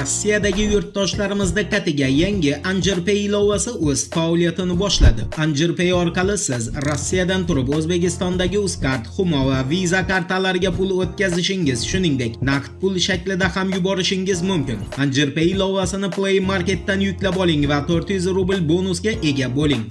Rossiyadagi yurtdoshlarimiz diqqatiga yangi Anjirpay ilovasi o'z faoliyatini boshladi. Anjirpay orqali siz Rossiyadan turib O'zbekistondagi Uzcard, Humo va Visa kartalariga pul o'tkazishingiz, shuningdek, naqd pul shaklida ham yuborishingiz mumkin. Anjirpay ilovasini Play Marketdan yuklab oling va 400 rubl bonusga ega bo'ling.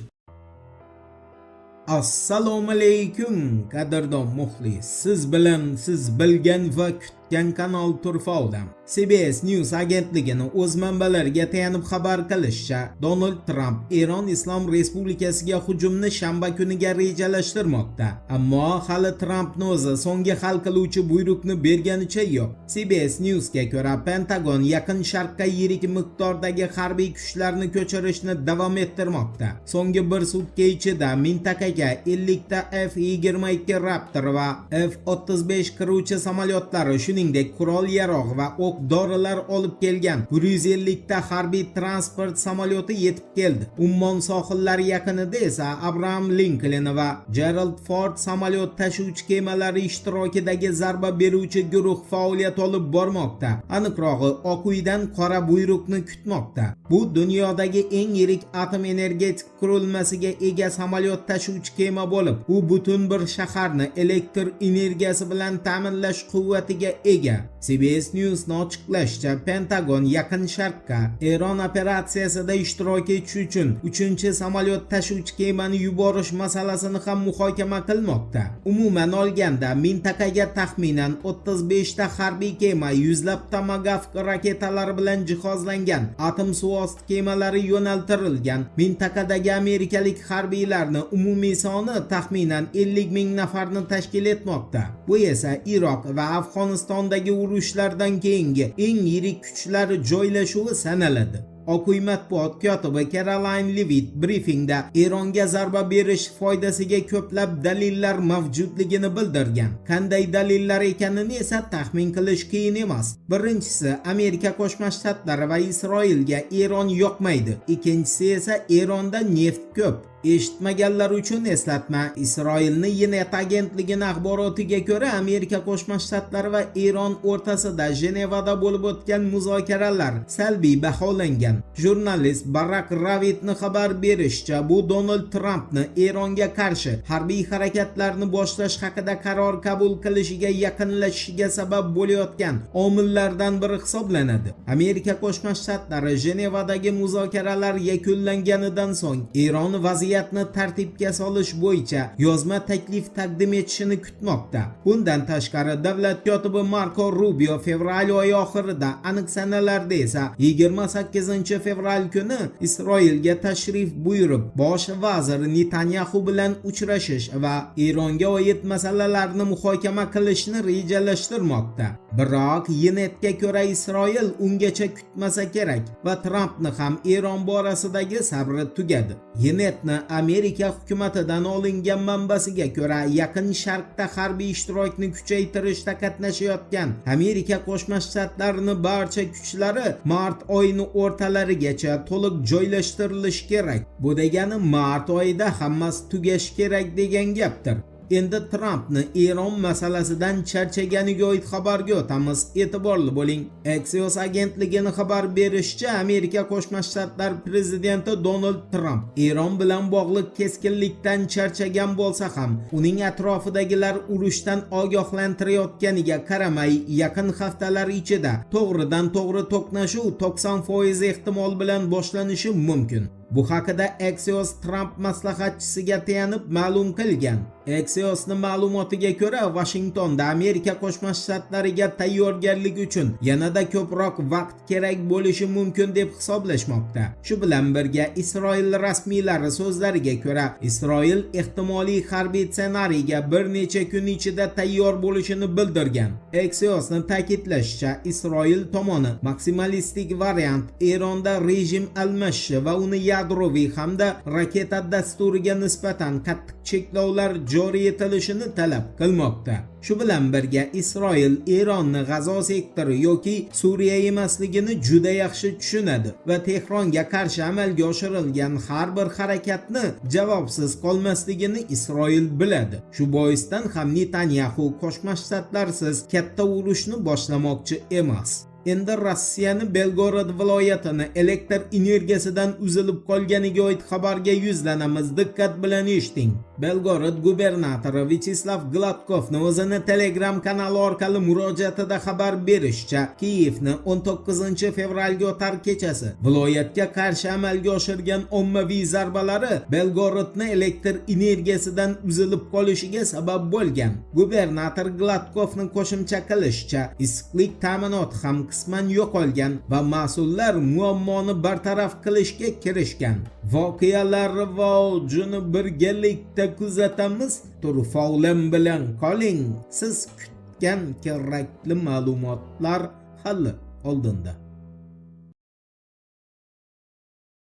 Assalomu alaykum, qadrdon muxlis. Siz bilan siz bilgan va kutgan kanal Turfaudam. CBS News agentligining o'z manbalariga tayanib xabar qilishicha, Donald Trump Eron Islom Respublikasiga hujumni shanba kuniga rejalashtirmoqda. Ammo hali Trumpning o'zi so'nggi hal qiluvchi buyruqni berganicha yo'q. CBS Newsga ko'ra, Pentagon Yaqin Sharqqa yirik miqdordagi harbiy kuchlarni ko'chirishni davom ettirmoqda. So'nggi bir sutka ichida mintaqaga 50 ta F-22 Raptor va F-35 qiruvchi samolyotlari, shuningdek qurol-yarog' va o'q-dorilar olib kelgan 150 ta harbiy transport samolyoti yetib keldi. Ummon sohillari yaqinida esa Abraham Lincoln va Gerald Ford samolyot tashuvchi kemalari ishtirokidagi zarba beruvchi guruh faoliyat olib bormoqda. Aniqrog'i, Oq uydan qora buyruqni kutmoqda. Bu dunyodagi eng yirik atom energetik qurilmasiga ega samolyot tashuvchi kema bo'lib, u butun bir shaharni elektr energiyasi bilan ta'minlash quvvatiga ega. CBS News ochiqlashicha, Pentagon Yaqin Sharqqa Eron operatsiyasida ishtirok etish uchun 3-samolyot tashuvchi kemani yuborish masalasini ham muhokama qilmoqda. Umuman olganda, mintaqaga taxminan 35 ta harbiy kema, 100 lab Tomahawk raketalari bilan jihozlangan atom suvosti kemalari yo'naltirilgan. Mintaqadagi amerikalik harbiylarning umumiy soni taxminan 50 ming nafarni tashkil etmoqda. Bu esa Iroq va Afg'onistondagi urushlardan keyingi eng yirik kuchlar joylashuvi sanaladi. Oq uy matbuot kotibi Caroline Levitt brifingda Eronga zarba berish foydasiga ko'plab dalillar mavjudligini bildirgan. Qanday dalillar ekanini esa taxmin qilish qiyin emas. Birinchisi, Amerika Qo'shma Shtatlari va Isroilga Eron yoqmaydi. Ikkinchisi esa Eronda neft ko'p. Eshitmaganlar uchun eslatma. Isroilning Ynet agentligining axborotiga ko'ra, Amerika Qo'shma Shtatlari va Eron o'rtasida Jenevada bo'lib o'tgan muzokaralar salbiy baholangan. Jurnalist Barak Ravitning xabar berishicha, bu Donald Trumpning Eronga qarshi harbiy harakatlarni boshlash haqida qaror qabul qilishiga yaqinlashishiga sabab bo'layotgan omillardan biri hisoblanadi. Amerika Qo'shma Shtatlari Jenevadagi muzokaralar yakunlanganidan so'ng Eron vaziyatni tartibga solish bo'yicha yozma taklif taqdim etishini kutmoqda. Bundan tashqari, davlat kotibi Marco Rubio fevral oyi oxirida, aniq sanalarda esa 28 fevral kuni Isroilga tashrif buyurib, bosh vazir Netanyahu bilan uchrashish va Eronga oid masalalarni muhokama qilishni rejalashtirmoqda. Biroq Yinetga ko'ra, Isroil ungacha kutmasa kerak va Trumpni ham Eron borasidagi sabri tugadi. Yinetni Amerika hukumatidan olingan manbasiga ko'ra, Yaqin Sharqda harbiy ishtirokni kuchaytirishda qatnashayotgan Amerika Qo'shma Shtatlarining barcha kuchlari mart oyining o'rtalarigacha to'liq joylashtirilishi kerak. Bu degani mart oyida hammasi tugashi kerak degan gapdir. Endi Trumpni Eron masalasidan charchaganiga oid xabarga o'tamiz. E'tiborli bo'ling. Axios agentligining xabar berishicha, Amerika Qo'shma Shtatlari prezidenti Donald Trump Eron bilan bog'liq keskinlikdan charchagan bo'lsa ham, uning atrofidagilar urushdan ogohlantirayotganiga qaramay, yaqin haftalar ichida to'g'ridan-to'g'ri to'qnashuv 90% ehtimol bilan boshlanishi mumkin. Bu haqida Axios Trump maslahatchisiga tayanib ma'lum qilgan. Axiosning ma'lumotiga ko'ra, Washingtonda Amerika Qo'shma Shtatlariga tayyorgarlik uchun yanada ko'proq vaqt kerak bo'lishi mumkin deb hisoblashmoqda. Shu bilan birga, Isroil rasmiylari so'zlariga ko'ra, Isroil ehtimoliy harbiy ssenariyga bir necha kun ichida tayyor bo'lishini bildirgan. Axiosning ta'kidlashicha, Isroil tomoni maksimalistik variant Eronda rejim almashishi va uni yadroviy hamda raketa dasturiga nisbatan qattiq cheklovlar joriy etilishini talab qilmoqda. Shu bilan birga, Isroil Eronni G'azo sektori yoki Suriya emasligini juda yaxshi tushunadi va Tehronga qarshi amalga oshirilgan har bir harakatni javobsiz qolmasligini Isroil biladi. Shu boisdan ham Netanyahu Qo'shma Shtatlarsiz katta urushni boshlamoqchi emas. Endi Rossiyaning Belgorod viloyatini elektr energiyasidan uzilib qolganiga oid xabarga yuzlanamiz. Diqqat bilan eshiting. Belgorod gubernatori Vyacheslav Gladkovning o'zini Telegram kanali orqali murojaatida xabar berishicha, Kiyevni 19 fevralga o'tar kechasi viloyatga qarshi amalga oshirgan ommaviy zarbalari Belgorodni elektr energiyasidan uzilib qolishiga sabab bo'lgan. Gubernator Gladkovning qo'shimcha qilishicha, issiqlik ta'minoti ham qisman yo'qolgan va mas'ullar muammoni bartaraf qilishga kirishgan. Voqealar rivojini birgalikda kuzatamiz. Turfovlim bilan qoling. Siz kutgan kerakli ma'lumotlar hali oldinda.